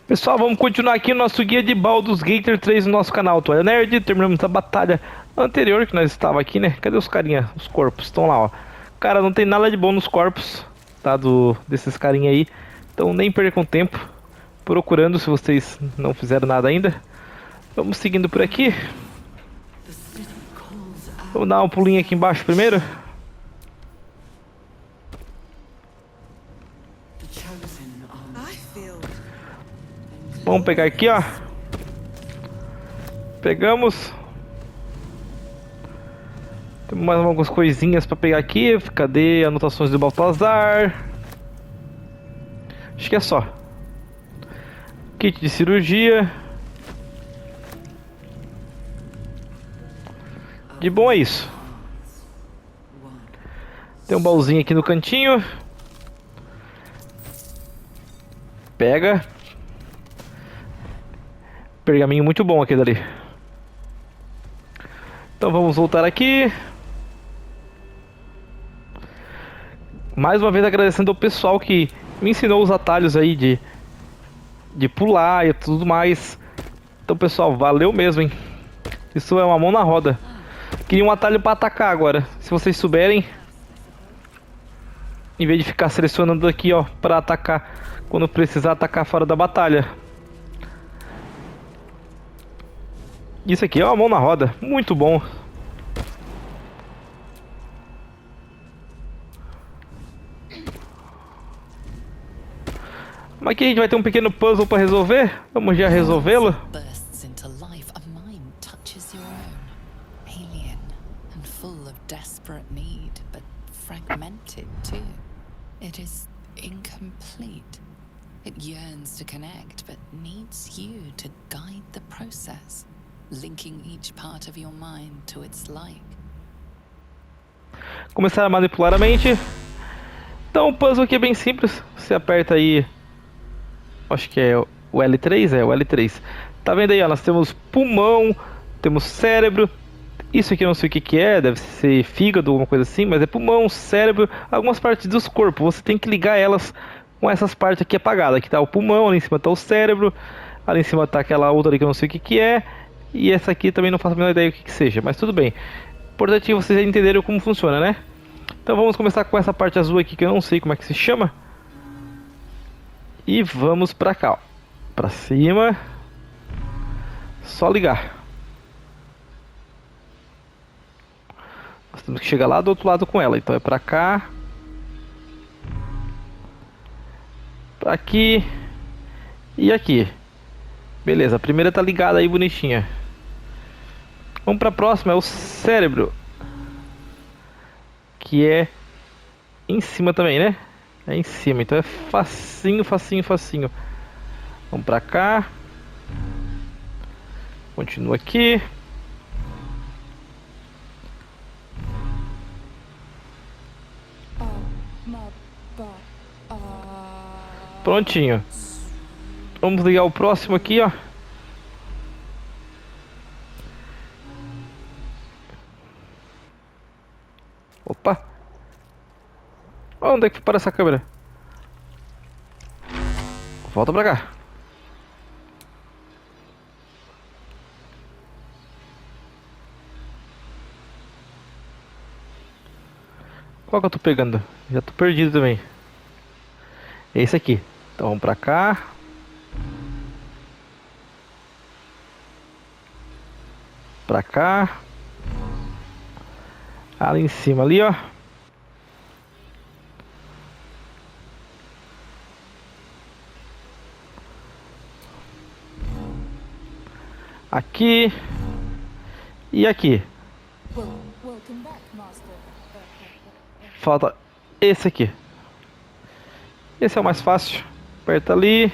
Pessoal, vamos continuar aqui o nosso guia de Baldur's Gate 3 no nosso canal Troia Nerd. Terminamos a batalha anterior que nós estava aqui, né? Cadê os carinha? Os corpos estão lá, ó. Cara, não tem nada de bom nos corpos, tá? Desses carinha aí. Então nem percam tempo procurando se vocês não fizeram nada ainda. Vamos seguindo por aqui. Vamos dar um pulinho aqui embaixo primeiro. Vamos pegar aqui, ó. Pegamos. Tem mais algumas coisinhas pra pegar aqui. Cadê anotações do Baltazar? Acho que é só. Kit de cirurgia. De bom é isso. Tem um baúzinho aqui no cantinho. Pega. Pergaminho muito bom aquele ali. Então vamos voltar aqui. Mais uma vez agradecendo ao pessoal que me ensinou os atalhos aí de pular e tudo mais. Então pessoal, valeu mesmo, hein. Isso é uma mão na roda. Queria um atalho para atacar agora. Se vocês souberem, em vez de ficar selecionando aqui, ó, para atacar quando precisar atacar fora da batalha. Isso aqui é uma mão na roda, muito bom. Mas aqui a gente vai ter um pequeno puzzle para resolver. Vamos já resolvê-lo. It is incomplete. It yearns to connect, but needs you to guide the process, linking each part of your mind to its like. Começar a manipular a mente. Então o puzzle aqui é bem simples. Você aperta aí, acho que é o L3, o L3. Tá vendo aí, ó, nós temos pulmão, temos cérebro. Isso aqui eu não sei o que é, deve ser fígado, alguma coisa assim, mas é pulmão, cérebro, algumas partes dos corpos. Você tem que ligar elas com essas partes aqui apagadas. Aqui tá o pulmão, ali em cima tá o cérebro, ali em cima tá aquela outra ali que eu não sei o que é, e essa aqui também não faço a menor ideia do que seja, mas tudo bem. Importante vocês entenderem como funciona, né? Então vamos começar com essa parte azul aqui que eu não sei como é que se chama. E vamos pra cá, ó. Pra cima. Só ligar. Nós temos que chegar lá do outro lado com ela. Então é pra cá. Pra aqui. E aqui. Beleza, a primeira tá ligada aí, bonitinha. Vamos pra próxima, é o cérebro. Que é em cima também, né? É em cima, então é facinho, facinho, facinho. Vamos pra cá. Continua aqui. Prontinho. Vamos ligar o próximo aqui, ó. Opa. Onde é que para essa câmera? Volta pra cá. Qual que eu tô pegando? Já tô perdido também. É esse aqui. Então vamos pra cá. Pra cá. Ali em cima ali, ó. Aqui. E aqui. Falta esse aqui. Esse é o mais fácil. Aperta ali.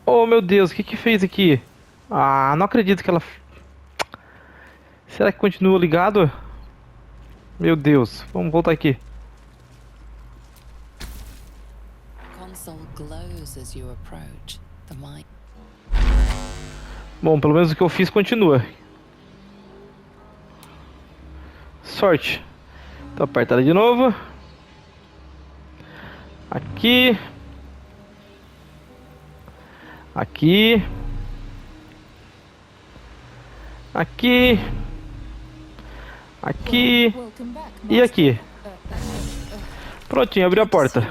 Oh meu Deus, o que fez aqui? Ah, não acredito que ela... Será que continua ligado? Meu Deus, vamos voltar aqui. Bom, pelo menos o que eu fiz continua. Sorte. Então aperta ela de novo. Aqui. Aqui. Aqui. Aqui. E aqui. Prontinho, abriu a porta.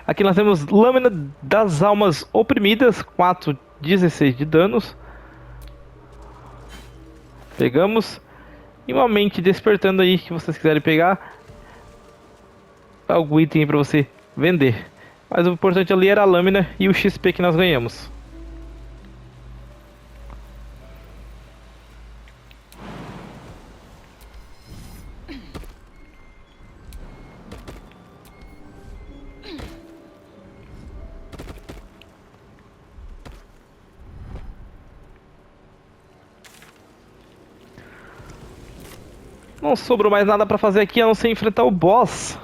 Aqui nós temos Lâmina das Almas Oprimidas, 4/16 de danos. Pegamos. E uma mente despertando aí, que vocês quiserem pegar. Algum item para você vender. Mas o importante ali era a lâmina e o XP que nós ganhamos. Não sobrou mais nada pra fazer aqui a não ser enfrentar o boss.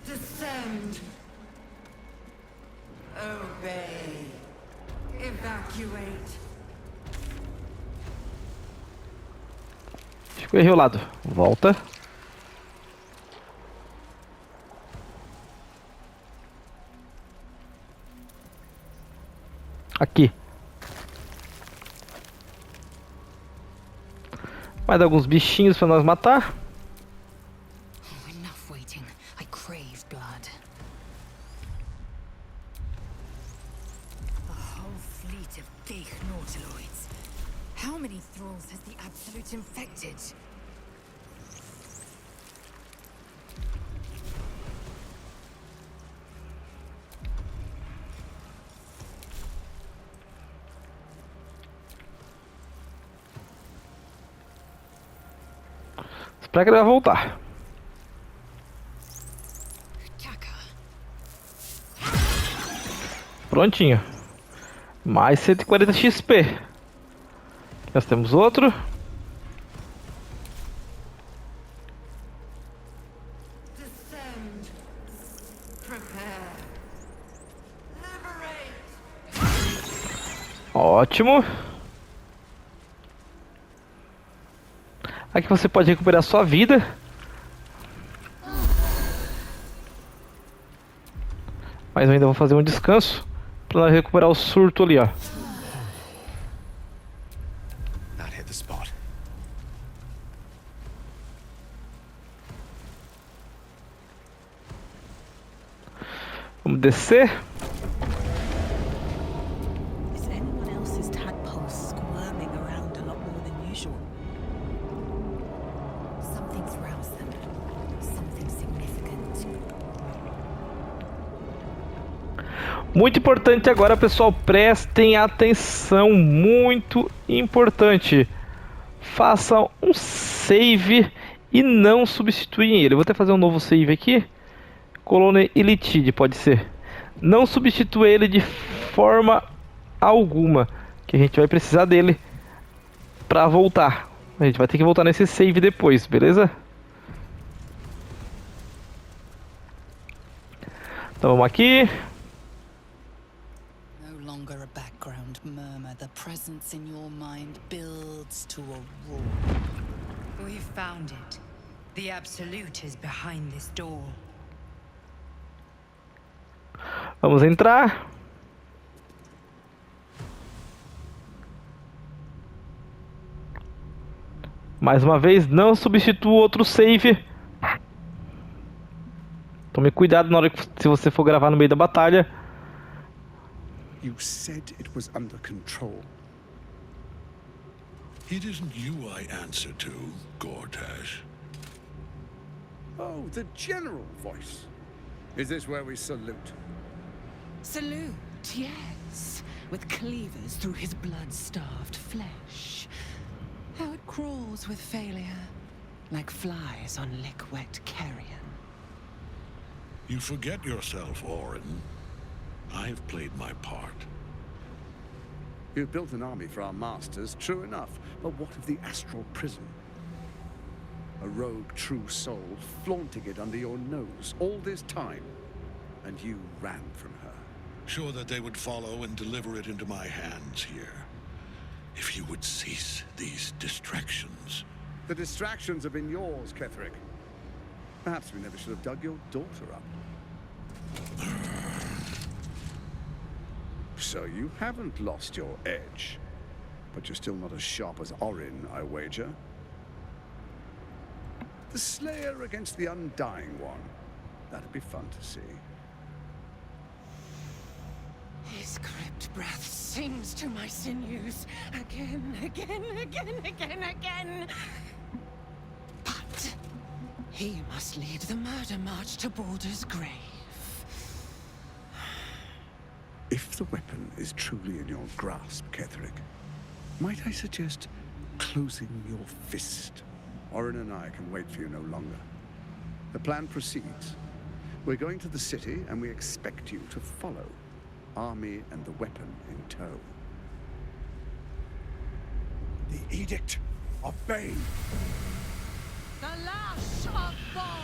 Descend. Obey. Evacuate. Acho que eu errei o lado. Volta. Aqui. Mais alguns bichinhos para nós matar. Enough waiting. I crave blood. A whole fleet of big nautiloids. How many thralls has the Absolute infected? Espera que ele vai voltar. Prontinho. Mais 140 XP. Nós temos outro. Descend. Prepare. Liberate. Ótimo. Aqui você pode recuperar sua vida. Mas eu ainda vou fazer um descanso para recuperar o surto ali, ó. That hit the spot. Vamos descer. Is anyone else's tadpoles squirming around a lot more than usual? Something's roused them. Something significant. Muito importante agora, pessoal, prestem atenção, muito importante. Façam um save e não substituem ele. Eu vou até fazer um novo save aqui. Colônia Elitide, pode ser. Não substitua ele de forma alguma, que a gente vai precisar dele para voltar. A gente vai ter que voltar nesse save depois, beleza? Então vamos aqui. No longer a background murmur. The presence in your mind builds to a roar. We found it. The Absolute is behind this door. Vamos entrar. Mais uma vez, não substitua outro save. Tome cuidado na hora que se você for gravar no meio da batalha. You said it was under control. It isn't you I answer to, Gortash. Oh, the general voice. Is this where we salute? Salute, yes, with cleavers through his blood-starved flesh. How it crawls with failure, like flies on lick-wet carrion. You forget yourself, Orin. I've played my part. You've built an army for our masters, true enough. But what of the astral prison? A rogue true soul flaunting it under your nose all this time. And you ran from her. Sure that they would follow and deliver it into my hands here. If you would cease these distractions. The distractions have been yours, Ketherick. Perhaps we never should have dug your daughter up. So you haven't lost your edge. But you're still not as sharp as Orin, I wager. The Slayer against the Undying One. That'd be fun to see. His crypt breath sings to my sinews. Again, again, again, again, again. But he must lead the murder march to Baldur's grave. If the weapon is truly in your grasp, Ketherick, might I suggest closing your fist? Orin and I can wait for you no longer. The plan proceeds. We're going to the city, and we expect you to follow. Army and the weapon in tow. The Edict of Bane. The lash of Baal!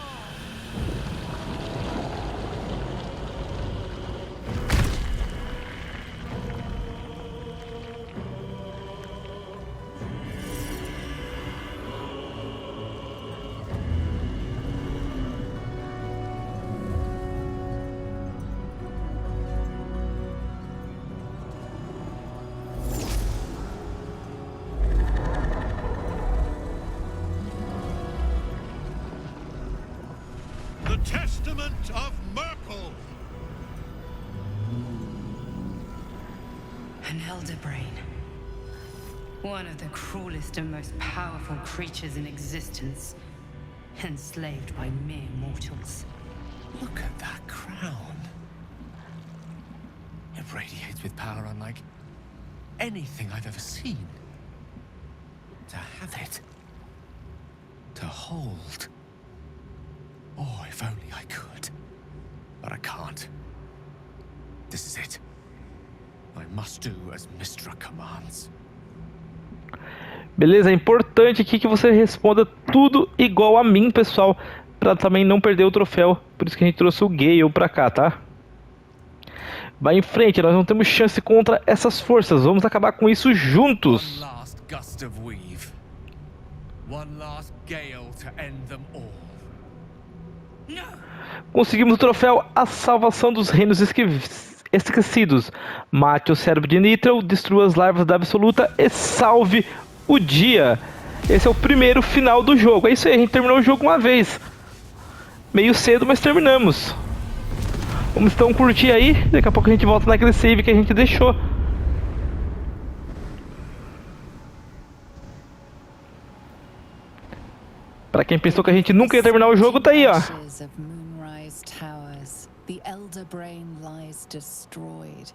The Testament of Merkel! An elder brain. One of the cruelest and most powerful creatures in existence. Enslaved by mere mortals. Look at that crown. It radiates with power unlike anything I've ever seen. To have it. To hold. Oh, if only I could. But I can't. This is it. I must do as Mistra commands. Beleza, é importante aqui que você responda tudo igual a mim, pessoal, para também não perder o troféu. Por isso que a gente trouxe o Guia pra cá, tá? Vai em frente, nós não temos chance contra essas forças. Vamos acabar com isso juntos. One last gust of weave. One last gale to end them all. Conseguimos o troféu A Salvação dos Reinos Esquecidos. Mate o cérebro de Nitral, destrua as larvas da Absoluta e salve o dia. Esse é o primeiro final do jogo. É isso aí, a gente terminou o jogo uma vez. Meio cedo, mas terminamos. Vamos então curtir aí. Daqui a pouco a gente volta naquele save que a gente deixou. Pra quem pensou que a gente nunca ia terminar o jogo, tá aí, ó. The elder brain lies destroyed.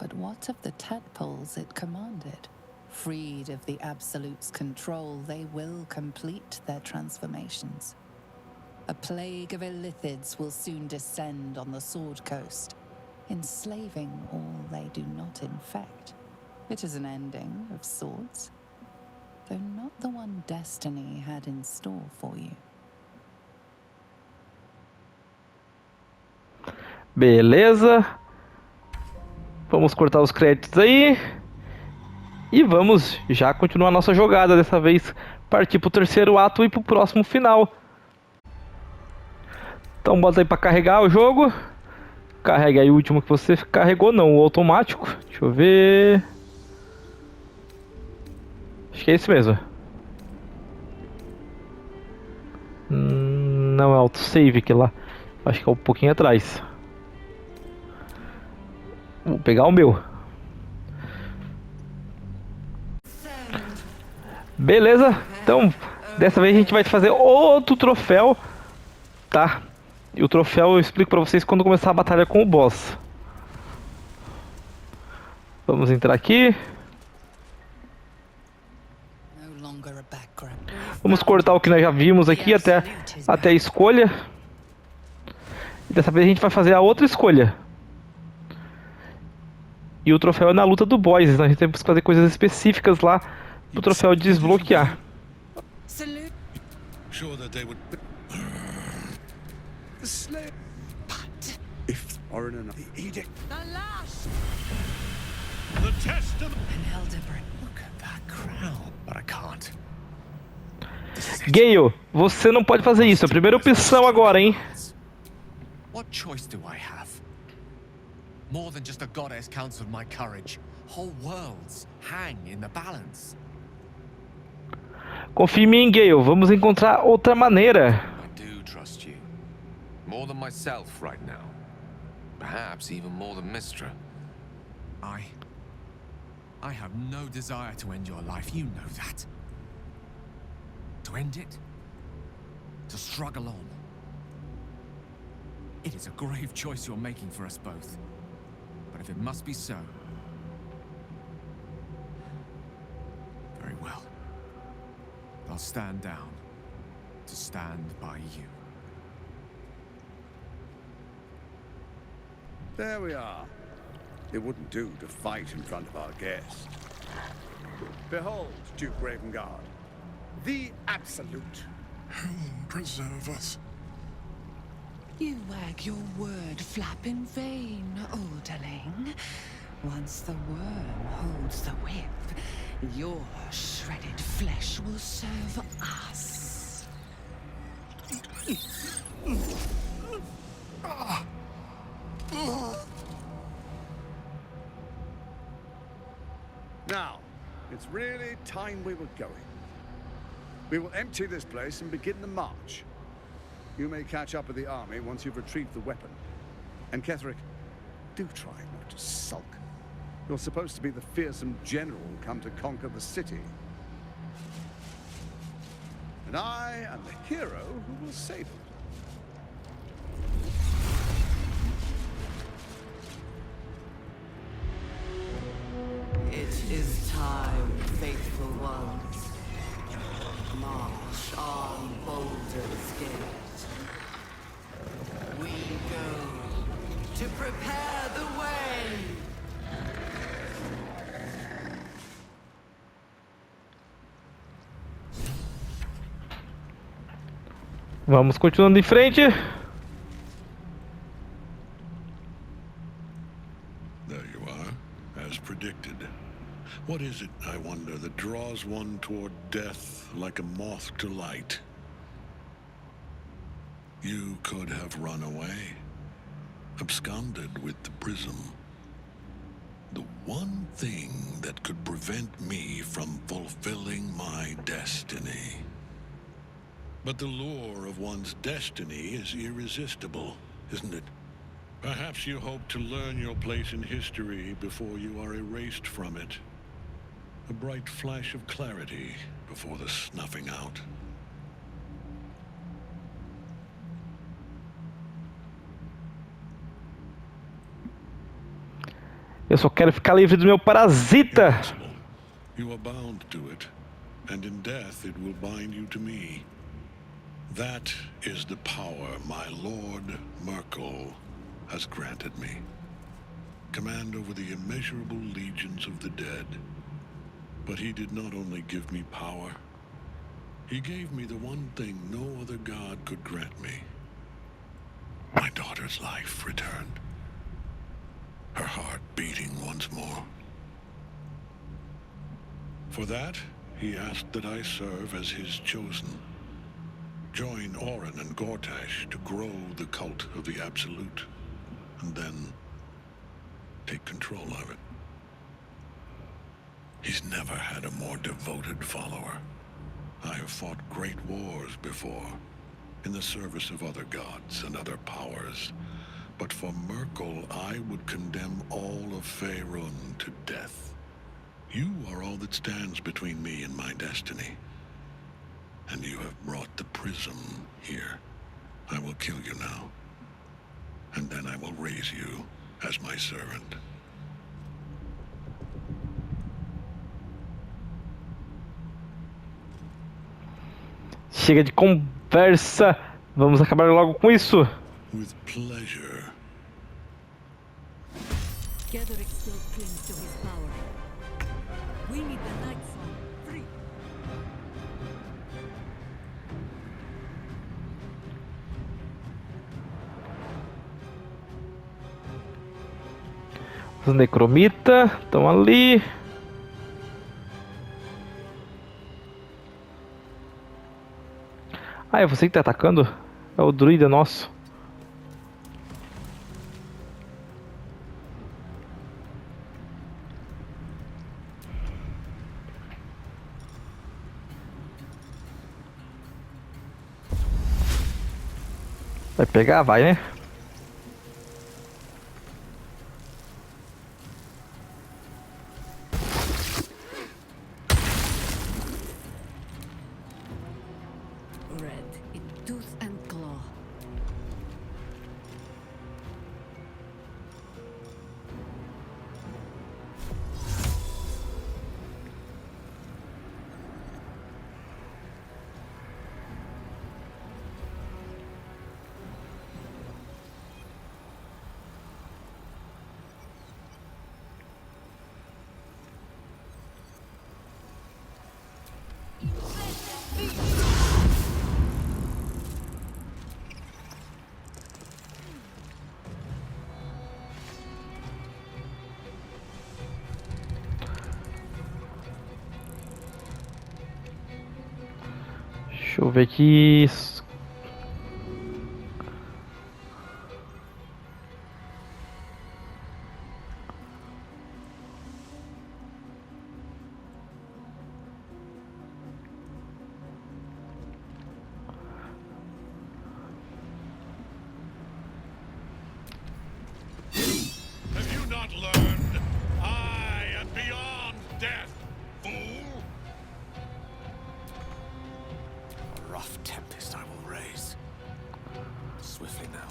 But what of the tadpoles it commanded? Freed of the Absolute's control, they will complete their transformations. A plague of illithids will soon descend on the Sword Coast, enslaving all they do not infect. It is an ending of sorts, though not the one destiny had in store for you. Beleza. Vamos cortar os créditos aí. E vamos já continuar a nossa jogada. Dessa vez partir pro terceiro ato e pro próximo final. Então bota aí pra carregar o jogo. Carrega aí o último que você carregou, não, o automático. Deixa eu ver. Acho que é esse mesmo. Não é autosave aqui lá. Acho que é um pouquinho atrás. Vou pegar o meu. Beleza, então dessa vez a gente vai fazer outro troféu, tá? E o troféu eu explico pra vocês quando começar a batalha com o boss. Vamos entrar aqui. Vamos cortar o que nós já vimos aqui até a escolha. Dessa vez a gente vai fazer a outra escolha. E o troféu é na luta do boss, então a gente tem que fazer coisas específicas lá pro troféu desbloquear. Salute. Sure that they would. The slave. But If Orin and the edict. the lash. The testament. An elder. Look at that crown. But I can't. Gale, você não pode fazer isso. É a primeira opção agora, hein? What choice do I have? More than just a goddess counseled my courage. Whole worlds hang in the balance. Confie em mim, Gale. Vamos encontrar outra maneira. I do trust you. More than myself right now. Perhaps even more than Mistra. I have no desire to end your life, you know that. To end it? To struggle on. It is a grave choice you're making for us both. But if it must be so... very well. I'll stand down to stand by you. There we are. It wouldn't do to fight in front of our guest. Behold, Duke Ravengard, the Absolute. Heaven preserve us. You wag your word flap in vain, olderling. Once the worm holds the whip, your shredded flesh will serve us. Now, it's really time we were going. We will empty this place and begin the march. You may catch up with the army once you've retrieved the weapon. And Ketheric, do try not to sulk. You're supposed to be the fearsome general come to conquer the city. And I am the hero who will save it. It is time, faithful ones. March on Baldur's Gate. We go to prepare the way. Vamos continuando em frente. There you are, as predicted. What is it, I wonder, that draws one toward death like a moth to light? You could have run away, absconded with the prism. The one thing that could prevent me from fulfilling my destiny. But the lure of one's destiny is irresistible, isn't it? Perhaps you hope to learn your place in history before you are erased from it. A bright flash of clarity before the snuffing out. Eu só quero ficar livre do meu parasita. Impossible. You are bound to it, and in death it will bind you to me. That is the power my Lord Merkel has granted me. Command over the immeasurable legions of the dead. But he did not only give me power, he gave me the one thing no other god could grant me. My daughter's life returned. Her heart beating once more. For that, he asked that I serve as his chosen. Join Orin and Gortash to grow the cult of the Absolute, and then take control of it. He's never had a more devoted follower. I have fought great wars before, in the service of other gods and other powers. But for Merkel, I would condemn all of Faerun to death. You are all that stands between me and my destiny. And you have brought the prism here. I will kill you now. And then I will raise you as my servant. Chega de conversa. Vamos acabar logo com isso. With pleasure. Gathering still clings to his power. We need the Night Song free. Os necromita estão ali. Ah, é você que tá atacando? É o druida nosso. Vai pegar? Vai, né? Red in tooth and claw. Deixa eu ver aqui. Have you not learned? I am beyond death, fool! A rough tempest I will raise. Swiftly now.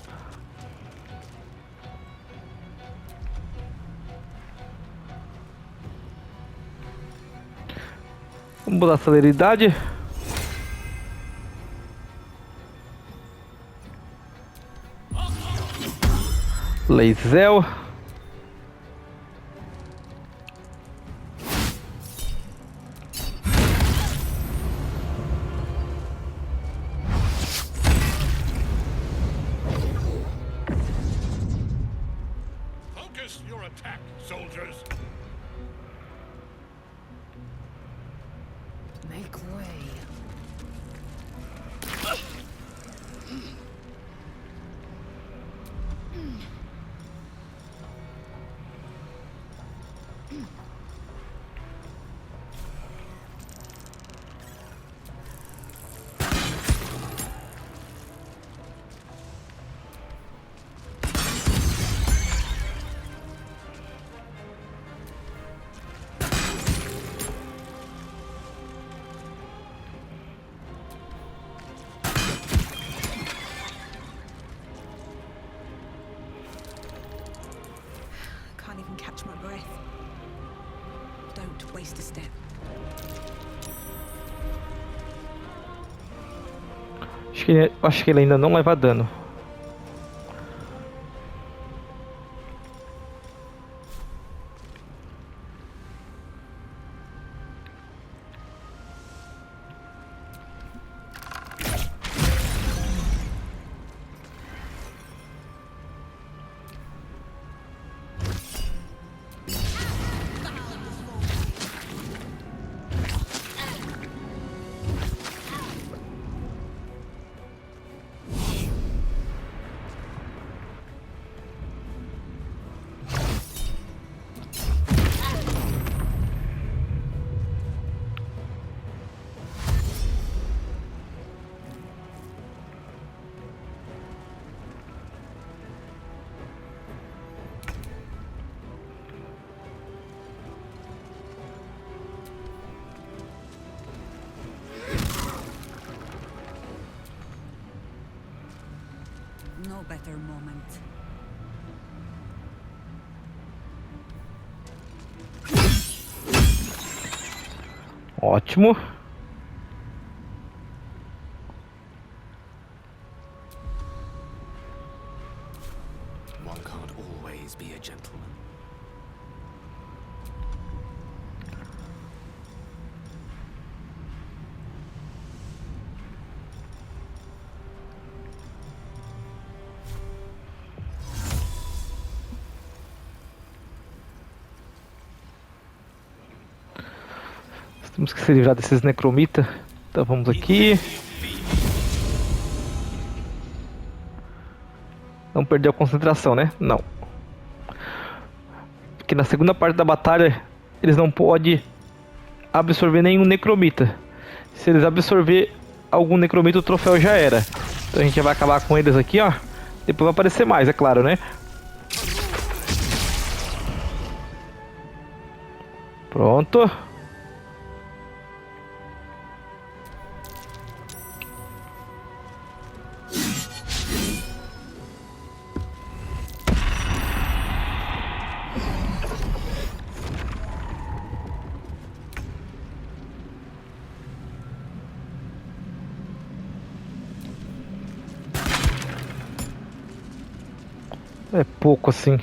Vamos botar a celeridade. Leizel. Focus your attack, soldiers! Make way. Can't even catch my breath. Don't waste a step. Acho que ele ainda não leva dano. No better moment. Ótimo. one can't always be a gentleman. Temos que se livrar desses necromita. Então vamos aqui. Não perder a concentração, né? Não. Porque na segunda parte da batalha eles não podem absorver nenhum necromita. Se eles absorver algum necromita, o troféu já era. Então a gente vai acabar com eles aqui, ó. Depois vai aparecer mais, é claro, né? Pronto. É pouco assim.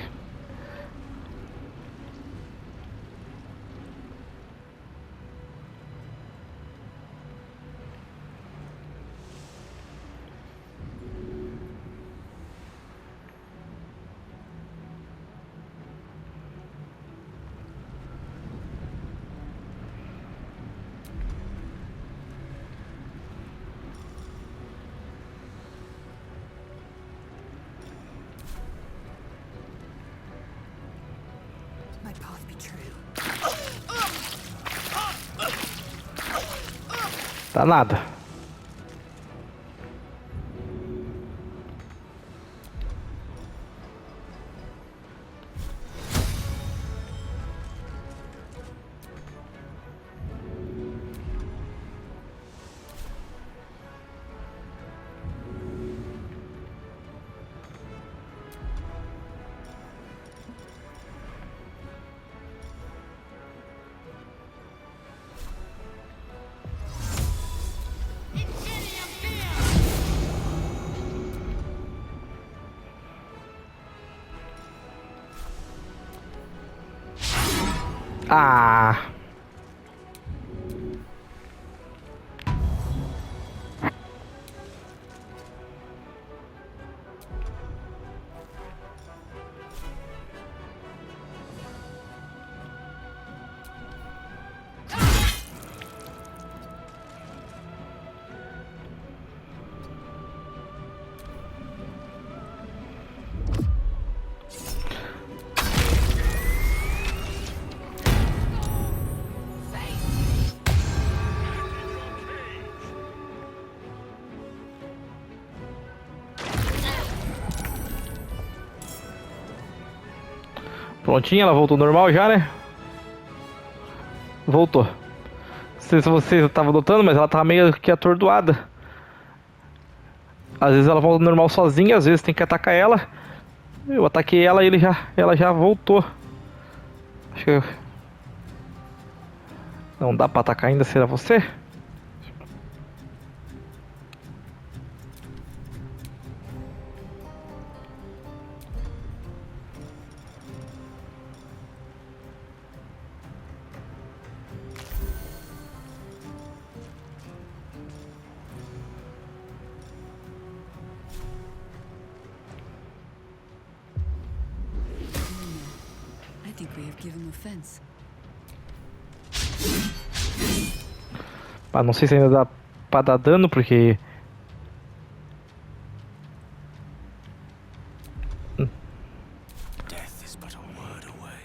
My path be true. Tá nada. Ah. Prontinho, ela voltou normal já, né? Voltou. Não sei se vocês estavam notando, mas ela tava meio que atordoada. Às vezes ela volta normal sozinha, às vezes tem que atacar ela. Eu ataquei ela e ela já voltou. Acho que... Não dá pra atacar ainda, será você? I think we have given them offense. Ah, não sei se ainda dá pra dar dano, porque... Death is but a word away.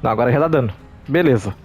Não, agora já dá dano. Beleza.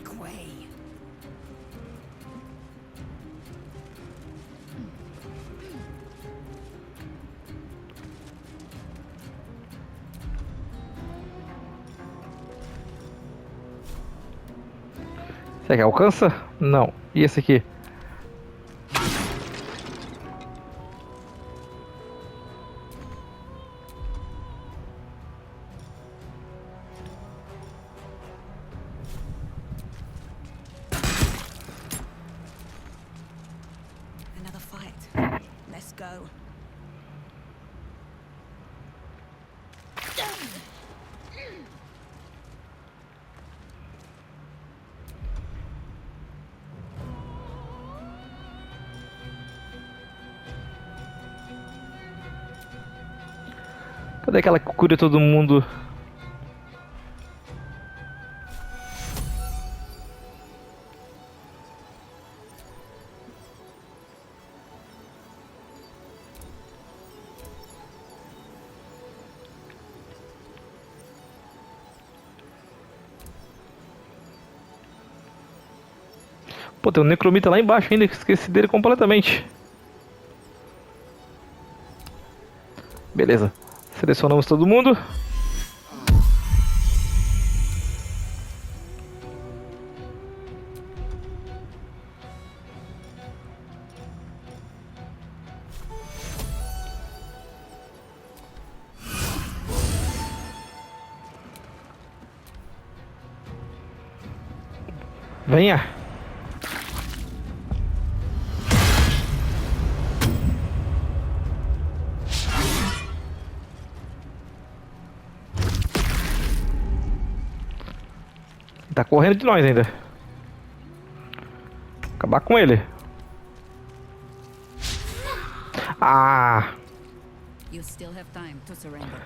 Make way. Será que alcança? Não. E esse aqui? Another fight. Let's go. Cadê aquela que cura todo mundo? Pô, tem um necromita lá embaixo ainda, esqueci dele completamente. Beleza. Selecionamos todo mundo. Venha. Tá correndo de nós ainda. Acabar com ele. Ah! You still have time to surrender.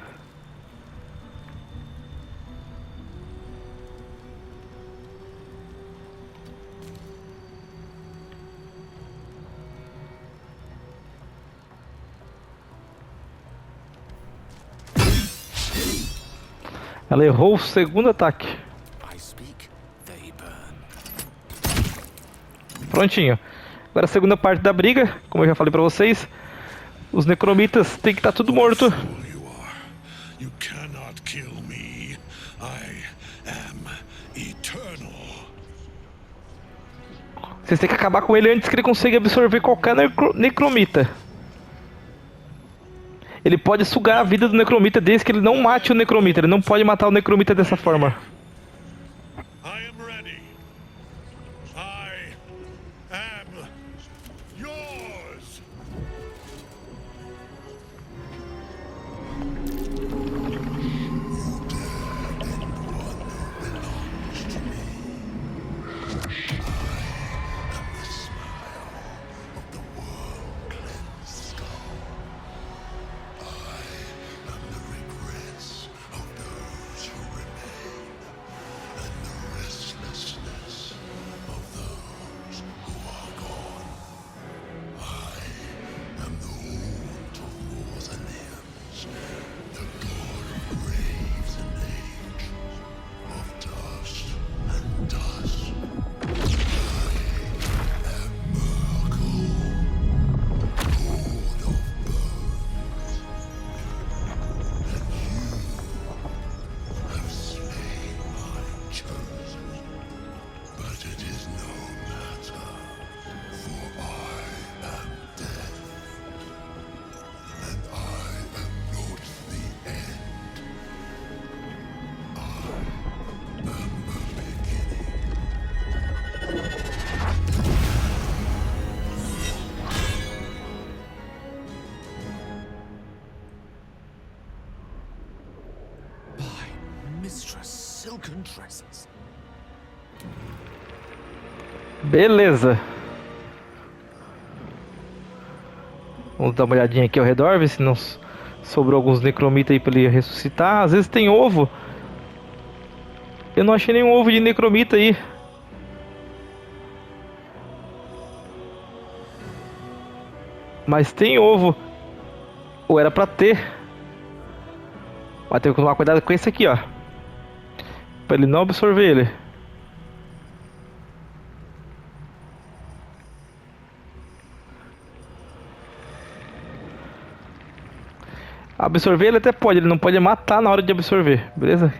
Ela errou o segundo ataque. Prontinho. Agora a segunda parte da briga, como eu já falei pra vocês. Os necromitas tem que estar tudo morto. You cannot kill me. I am eternal. Vocês têm que acabar com ele antes que ele consiga absorver qualquer necromita. Ele pode sugar a vida do necromita desde que ele não mate o necromita. Ele não pode matar o necromita dessa forma. I am ready. I am yours. Beleza. Vamos dar uma olhadinha aqui ao redor, ver se não sobrou alguns necromita aí pra ele ressuscitar. Às vezes tem ovo. Eu não achei nenhum ovo de necromita aí. Mas tem ovo. Ou era pra ter. Mas tem que tomar cuidado com esse aqui, ó. Pra ele não absorver ele. Absorver ele até pode, ele não pode matar na hora de absorver, beleza?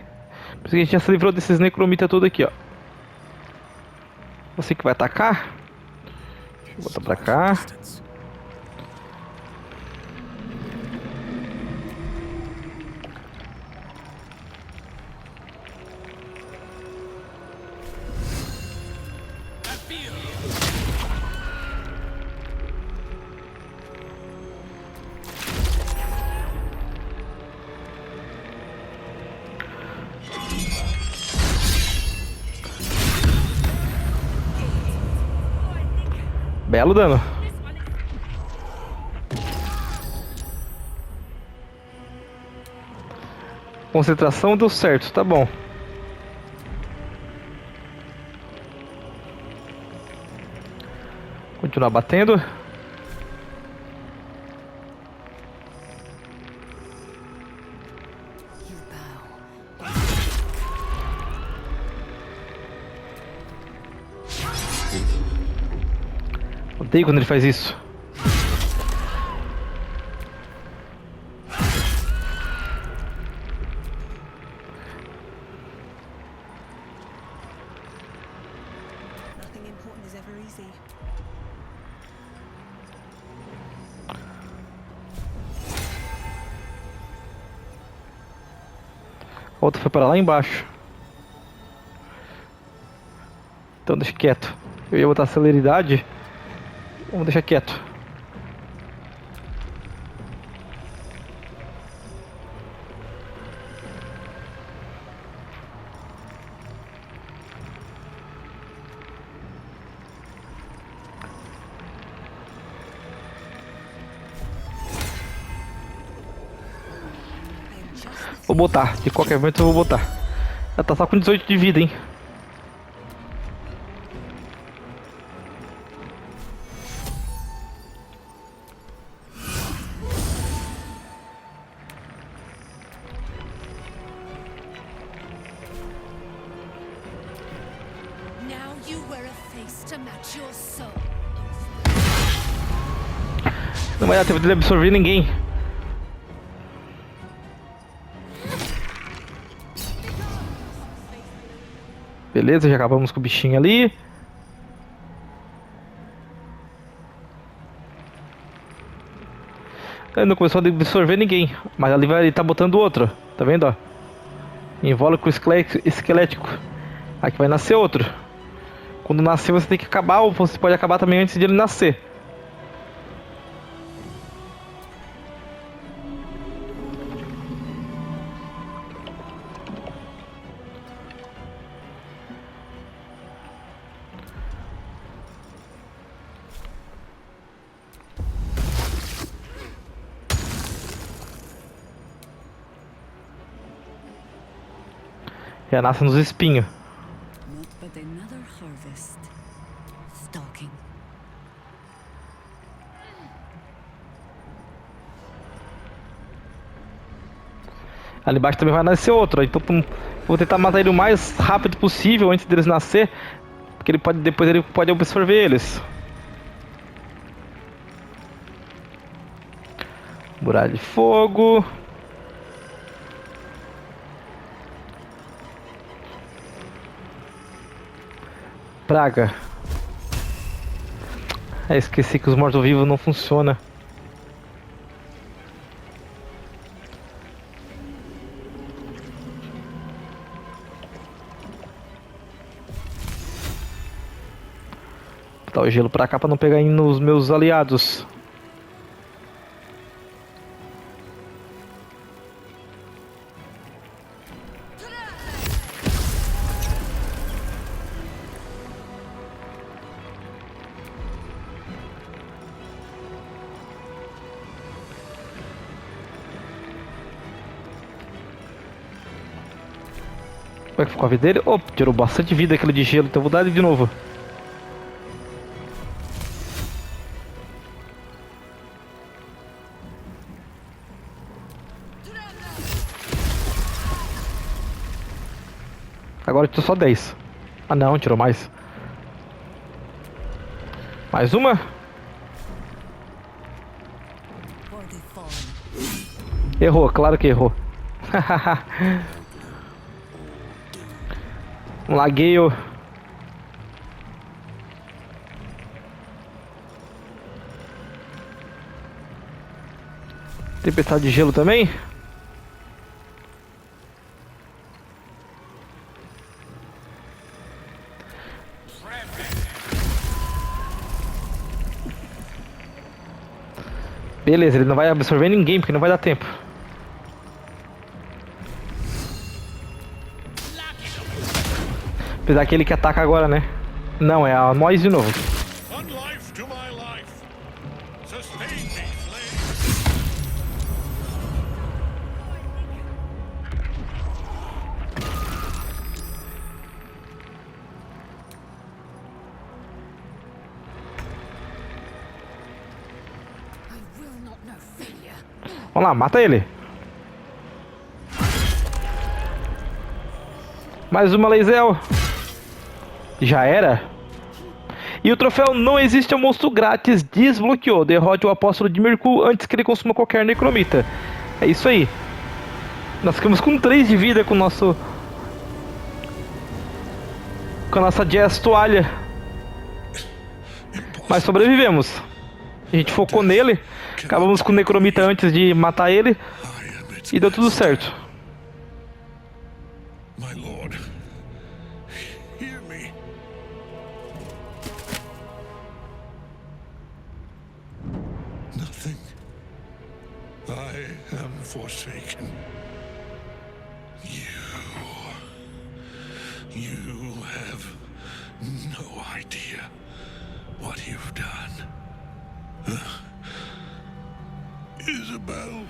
Por isso que a gente já se livrou desses necromita tudo aqui, ó. Você que vai atacar. Deixa eu botar pra cá. Belo dano. Concentração deu certo, tá bom. Continuar batendo. Odeio quando ele faz isso. Nothing important is ever easy. A outra foi para lá embaixo. Então deixa quieto. Eu ia botar celeridade. Vamos deixar quieto. Vou botar, de qualquer momento eu vou botar. Ela tá só com 18 de vida, hein? Não vai dar tempo de absorver ninguém. Beleza, já acabamos com o bichinho ali. Ele não começou a absorver ninguém, mas ali vai, ele tá botando outro. Tá vendo, ó? Invólucro esquelético. Aqui vai nascer outro. Quando nascer você tem que acabar, ou você pode acabar também antes de ele nascer. Já nasce nos espinhos. Not but another harvest. Stalking. Ali embaixo também vai nascer outro. Então vou tentar matar ele o mais rápido possível antes deles nascer. Porque ele pode, depois ele pode absorver eles. Muralha de fogo. Praga. Esqueci que os mortos-vivos não funcionam. Vou botar o gelo pra cá pra não pegar nos meus aliados. Como é que ficou a vida dele? Oh, tirou bastante vida aquele de gelo, então vou dar ele de novo. Agora tirou só 10. Ah não, tirou mais. Mais uma? Errou, claro que errou. Lagueio. Tempestade de gelo também. Beleza, ele não vai absorver ninguém porque não vai dar tempo. Apesar que ele que ataca agora, né? Não, é a nós de novo. Vamos lá, mata ele. Mais uma Lazel. Já era. E o troféu não existe, é um monstro grátis. Desbloqueou. Derrote o apóstolo de Mirkul antes que ele consuma qualquer necromita. É isso aí. Nós ficamos com 3 de vida com o nosso... com a nossa Jazz toalha. Mas sobrevivemos. A gente focou nele. Acabamos com o necromita antes de matar ele. E deu tudo certo. My lord, hear me. Nothing. I am forsaken. You have no idea what you've done. Isabel.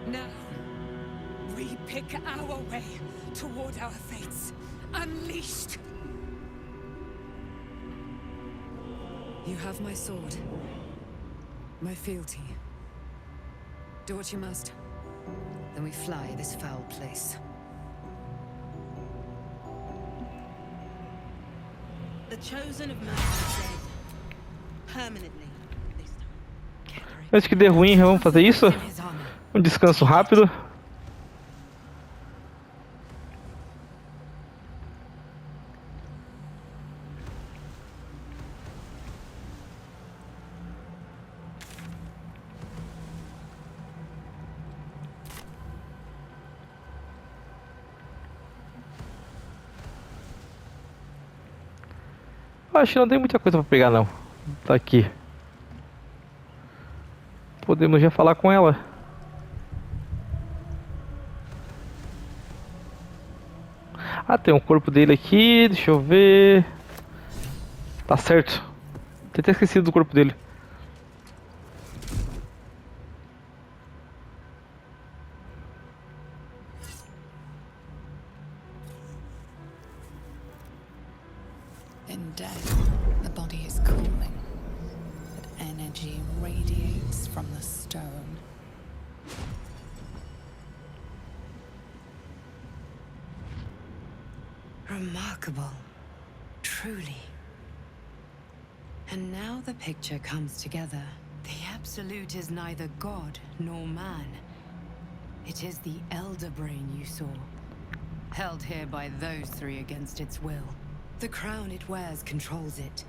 Now, we pick our way toward our fates, unleashed. You have my sword, my fealty. Do what you must. Then we fly this foul place. The chosen of man is dead. Permanently. This time. Antes que dê ruim, vamos fazer isso? Um descanso rápido. Acho que não tem muita coisa pra pegar não. Tá aqui. Podemos já falar com ela. Ah, tem um corpo dele aqui, deixa eu ver. Tá certo. Tinha até esquecido do corpo dele. In death, the body is cooling, but energy radiates from the stone. Remarkable, truly. And now the picture comes together. The Absolute is neither God nor man. It is the Elder Brain you saw, held here by those three against its will. The crown it wears controls it,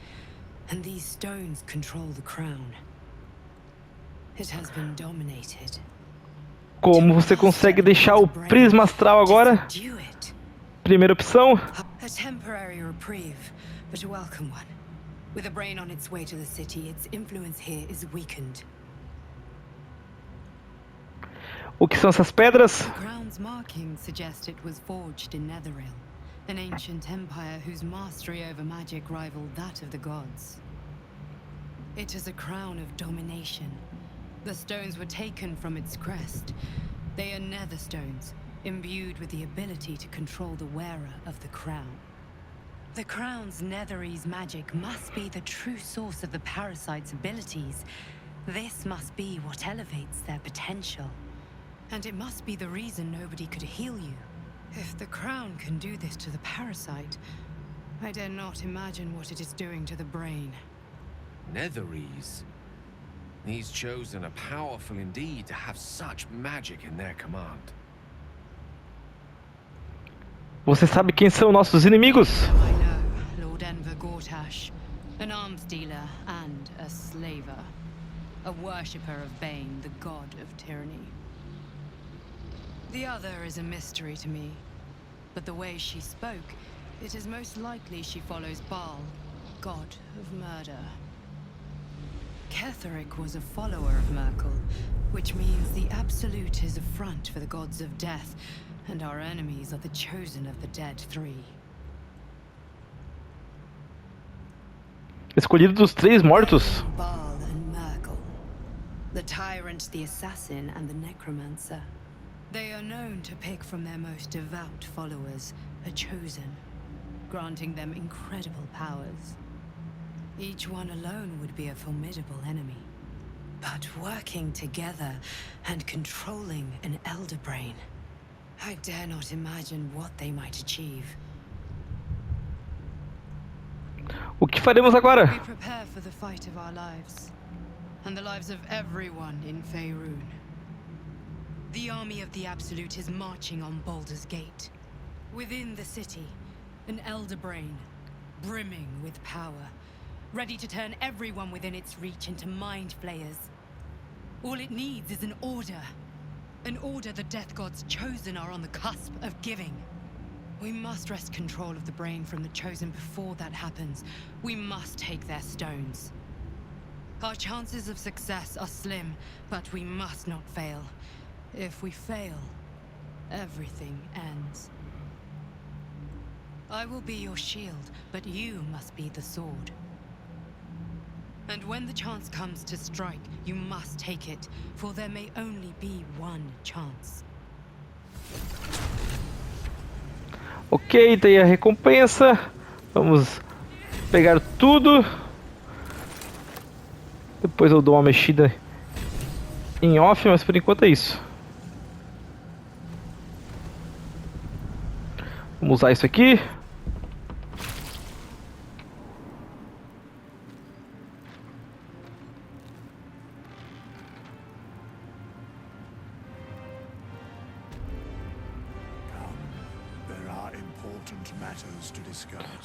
and these stones control the crown. It has been dominated. Como você consegue deixar o prisma astral agora? Primeira opção. A temporary reprieve, but a welcome one. With a brain on its way to the city, its influence here is weakened. O que são essas pedras? The crown's markings suggest it was forged in Netheril, An ancient empire whose mastery over magic rivaled that of the gods. It is a crown of domination. The stones were taken from its crest. They are nether stones, imbued with the ability to control the wearer of the crown. The crown's netherese magic must be the true source of the parasite's abilities. This must be what elevates their potential. And it must be the reason nobody could heal you. If the crown can do this to the parasite, I dare not imagine what it is doing to the brain. Netherese? These chosen are powerful indeed to have such magic in their command. Você sabe quem são nossos inimigos? I know, Lord Enver Gortash, an arms dealer and a slaver. A worshipper of Bane, the god of tyranny. The other is a mystery to me, but the way she spoke, it is most likely she follows Baal, god of murder. Ketheric was a follower of Merkel, which means the Absolute is a front for the gods of death, and our enemies are the chosen of the dead three. Escolhido dos três mortos. Baal and Merkel. The tyrant, the assassin, and the necromancer. They are known to pick from their most devout followers a chosen, granting them incredible powers. Each one alone would be a formidable enemy. But working together and controlling an elder brain, I dare not imagine what they might achieve. O que faremos agora? We prepare for the fight of our lives, and the lives of everyone in Faerun. The army of the Absolute is marching on Baldur's Gate. Within the city, an elder brain, brimming with power, ready to turn everyone within its reach into mind flayers. All it needs is an order. An order the Death Gods chosen are on the cusp of giving. We must wrest control of the brain from the chosen before that happens. We must take their stones. Our chances of success are slim, but we must not fail. If we fail, everything ends. I will be your shield, but you must be the sword. And when the chance comes to strike, you must take it, for there may only be one chance. Ok, tem a recompensa. Vamos pegar tudo. Depois eu dou uma mexida em off, mas por enquanto é isso. Vamos usar isso aqui.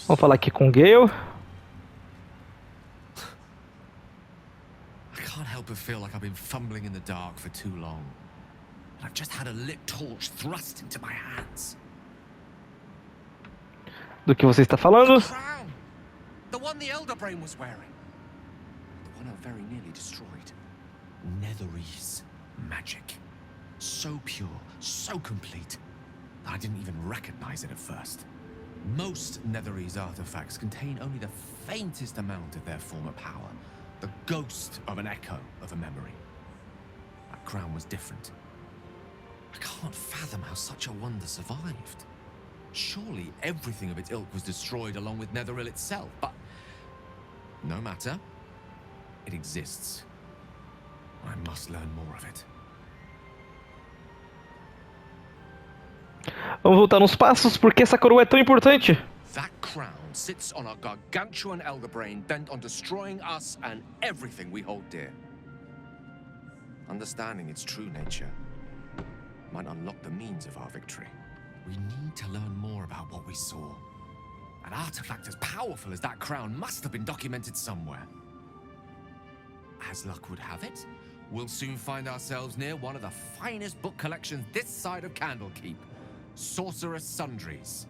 Vamos falar aqui com o Gale. I can't help but feel like I've been fumbling in the dark for too long. And I've just had a lit torch thrust into my hands. Do que você está falando? The crown! The one the Elder Brain was wearing. The one I very nearly destroyed. Netherese magic. So pure, so complete, that I didn't even recognize it at first. Most Netherese artifacts contain only the faintest amount of their former power. The ghost of an echo of a memory. That crown was different. I can't fathom how such a wonder survived. Surely everything of its ilk was destroyed along with Netheril itself, but no matter. It exists. I must learn more of it. Vamos voltar nos passos, porque essa coroa é tão importante. That crown sits on a gargantuan elder brain bent on destroying us and everything we hold dear. Understanding its true nature might unlock the means of our victory. We need to learn more about what we saw. An artifact as powerful as that crown must have been documented somewhere. As luck would have it, we'll soon find ourselves near one of the finest book collections this side of Candlekeep. Sorcerous Sundries.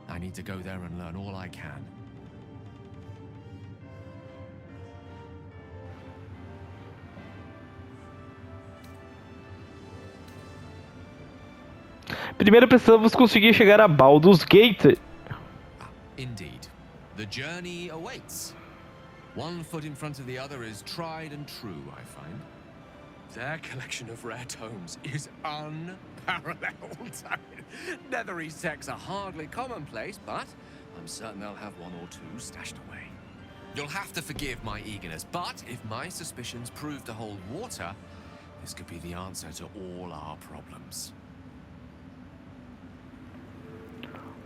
I need to go there and learn all I can. Primeiro precisamos conseguir chegar a Baldur's Gate. journey awaits. One foot in front of the other is tried and true, I find. Their collection of rare tomes is unparalleled. Nethery sects are hardly commonplace, but I'm certain they'll have one or two stashed away. You'll have to forgive my eagerness, but if my suspicions prove to hold water, this could be the answer to all our problems.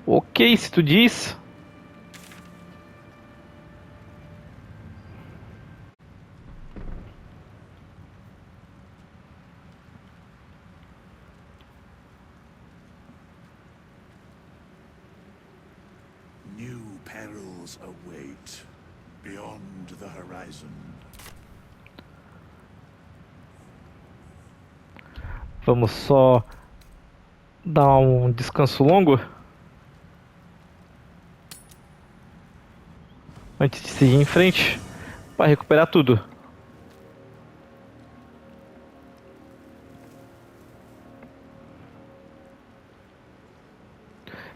Ok, se tu diz. New perils await beyond the horizon. Vamos só dar um descanso longo antes de seguir em frente para recuperar tudo.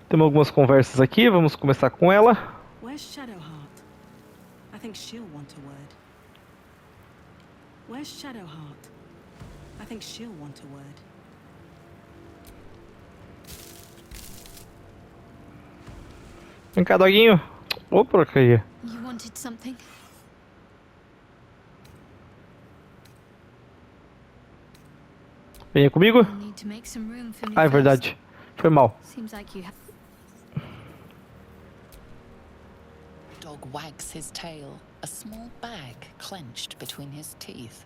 Temos algumas conversas aqui, vamos começar com ela. Where's Shadowheart? I think she'll want a word. Where's Shadowheart? I think she'll want a word. Vem cá, doguinho. Opa, caí. You wanted something? Venha comigo. You need to make some room for me Ah, é first. verdade. Foi mal. Seems like you have. Dog wags his tail, a small bag clenched between his teeth.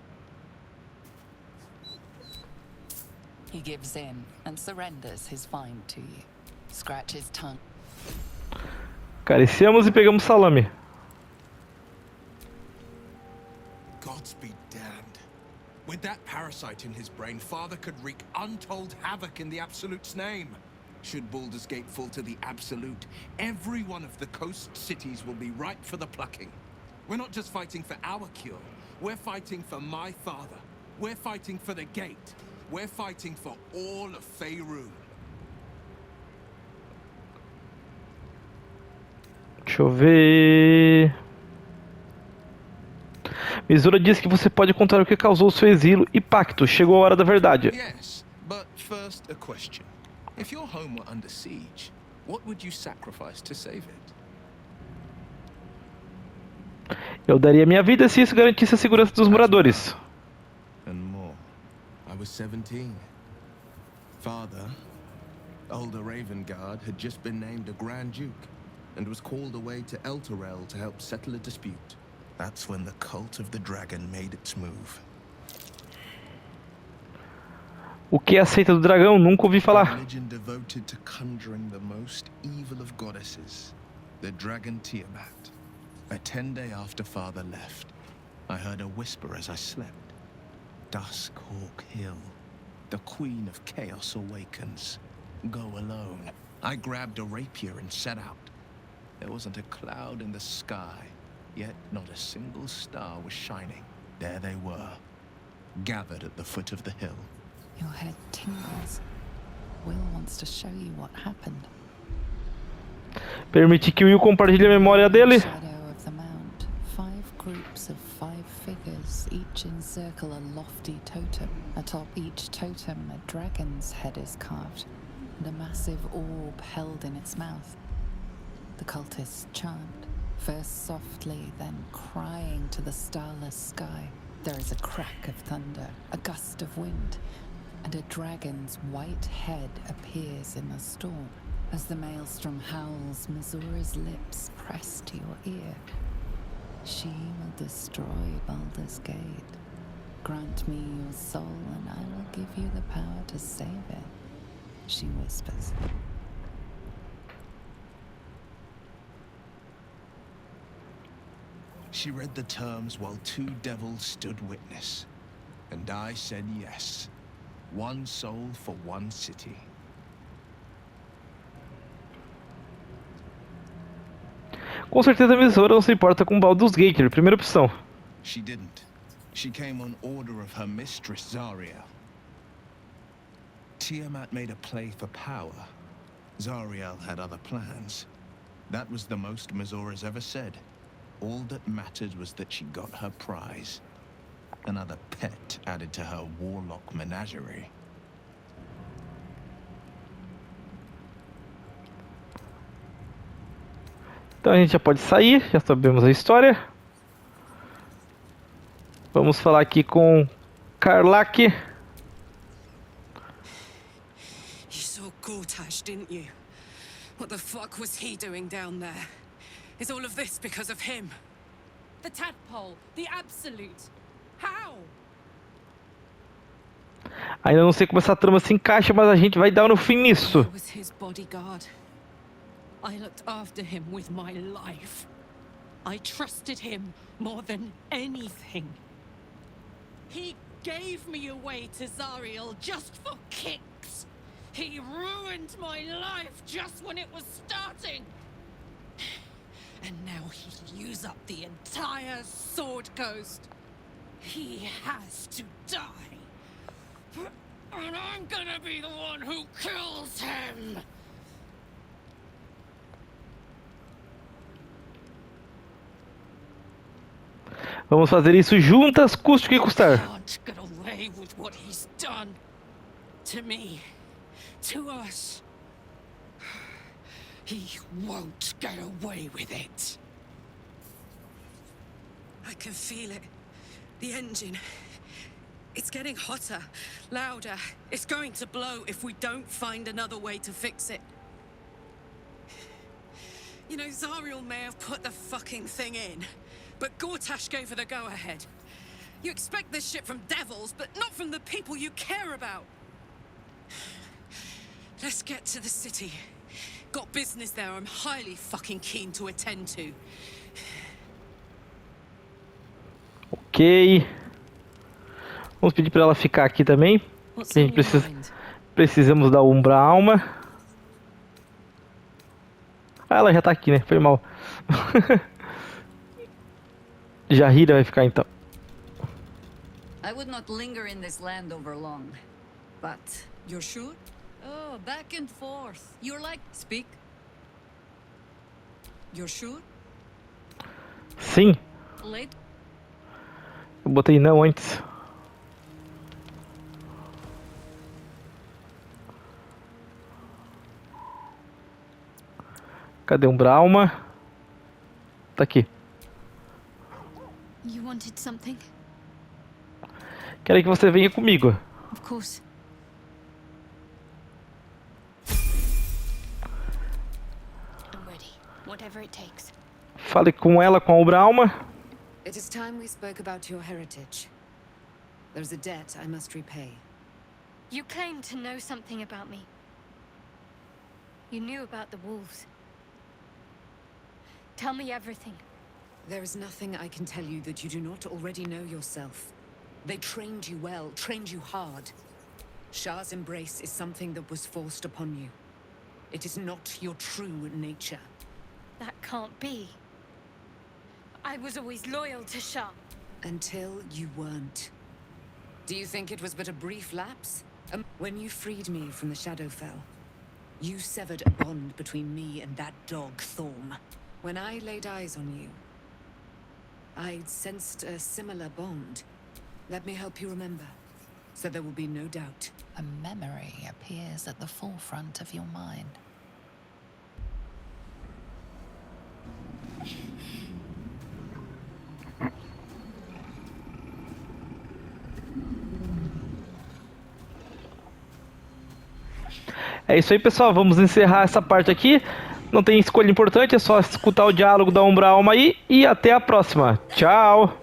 He gives in and surrenders his find to you. Scratch his tongue. Carecemos e pegamos salame. Gods be damned. With that parasite in his brain, Father could wreak untold havoc in the Absolute's name. Should Baldur's Gate fall to the Absolute, every one of the coast cities will be ripe for the plucking. We're not just fighting for our cure. We're fighting for my father. We're fighting for the Gate. We're fighting for all of Faerun. Deixa eu ver. Misura diz que você pode contar o que causou seu exílio e pacto. Chegou a hora da verdade. Yes, but first a question. If your home were under siege, what would you sacrifice to save it? Eu daria minha vida se isso garantisse a segurança dos moradores. And more. I was 17. Father, older Ravengard, had just been named a Grand Duke and was called away to Elturel to help settle a dispute. That's when the cult of the dragon made its move. O que é a seita do dragão? Nunca ouvi A falar. religion devoted to conjuring the most evil of goddesses, the dragon Tiamat. A 10-day after Father left, I heard a whisper as I slept. Duskhawk Hill. The Queen of Chaos awakens. Go alone. I grabbed a rapier and set out. There wasn't a cloud in the sky, yet not a single star was shining. There they were, gathered at the foot of the hill. Your head tingles. Will wants to show you what happened. Permite que o Will compartilhe a memória dele. Shadow of the mount. 5 groups of 5 figures, each encircle a lofty totem. Atop each totem, a dragon's head is carved, and a massive orb held in its mouth. The cultists chant, first softly, then crying to the starless sky. There is a crack of thunder, a gust of wind, and a dragon's white head appears in the storm. As the maelstrom howls, Missoura's lips press to your ear. She will destroy Baldur's Gate. Grant me your soul, and I will give you the power to save it, she whispers. She read the terms while 2 devils stood witness, and I said yes. 1 soul for 1 city. Com certeza a emissora não se importa com Baldur's Gate, primeira opção. She didn't. She came on order of her mistress, Zariel. Tiamat made a play for power. Zariel had other plans. That was the most Mazora's ever said. All that mattered was that she got her prize. Another pet added to her warlock menagerie. Então a gente já pode sair, já sabemos a história. Vamos falar aqui com Karlach. You saw Gortash, didn't you? What the fuck was he doing down there? Is all of this because of him? The tadpole, the absolute. How? Ainda não sei como essa trama se encaixa, mas a gente vai dar no fim nisso. I was his bodyguard. I looked after him with my life. I trusted him more than anything. He gave me away to Zariel just for kicks. He ruined my life just when it was starting. And now he'll use up the entire Sword Coast. He has to die. And I'm gonna be the one who kills him. Vamos fazer isso juntas, custe o que custar. Can't get away with what he's done to me, to us. He won't get away with it. I can feel it. The engine. It's getting hotter, louder. It's going to blow if we don't find another way to fix it. You know, Zariel may have put the fucking thing in, but Gortash gave her the go-ahead. You expect this shit from devils, but not from the people you care about. Let's get to the city. Got business there I'm highly fucking keen to attend to. Ok. Vamos pedir para ela ficar aqui também. Que a gente precisamos da Umbra Alma. Ah, ela já tá aqui, né? Foi mal. Jahira vai ficar então. I would not linger in this land over long, but You're sure? oh, back and forth. You're like speak. You're sure? Sim. Late. Eu botei não antes. Cadê Umbra Alma? Tá aqui. You wanted something? Quero que você venha comigo. Of course. I'm ready. Whatever it takes. Fale com ela, com a Umbra Alma. It is time we spoke about your heritage. There's a debt I must repay. You claim to know something about me. You knew about the wolves. Tell me everything. There is nothing I can tell you that you do not already know yourself. They trained you well, trained you hard. Shah's embrace is something that was forced upon you. It is not your true nature. That can't be. I was always loyal to Shah. Until you weren't. Do you think it was but a brief lapse? When you freed me from the Shadowfell, you severed a bond between me and that dog, Thorm. When I laid eyes on you, I sensed a similar bond. Let me help you remember, so there will be no doubt. A memory appears at the forefront of your mind. É isso aí, pessoal. Vamos encerrar essa parte aqui. Não tem escolha importante, é só escutar o diálogo da Umbra Alma aí. E até a próxima. Tchau!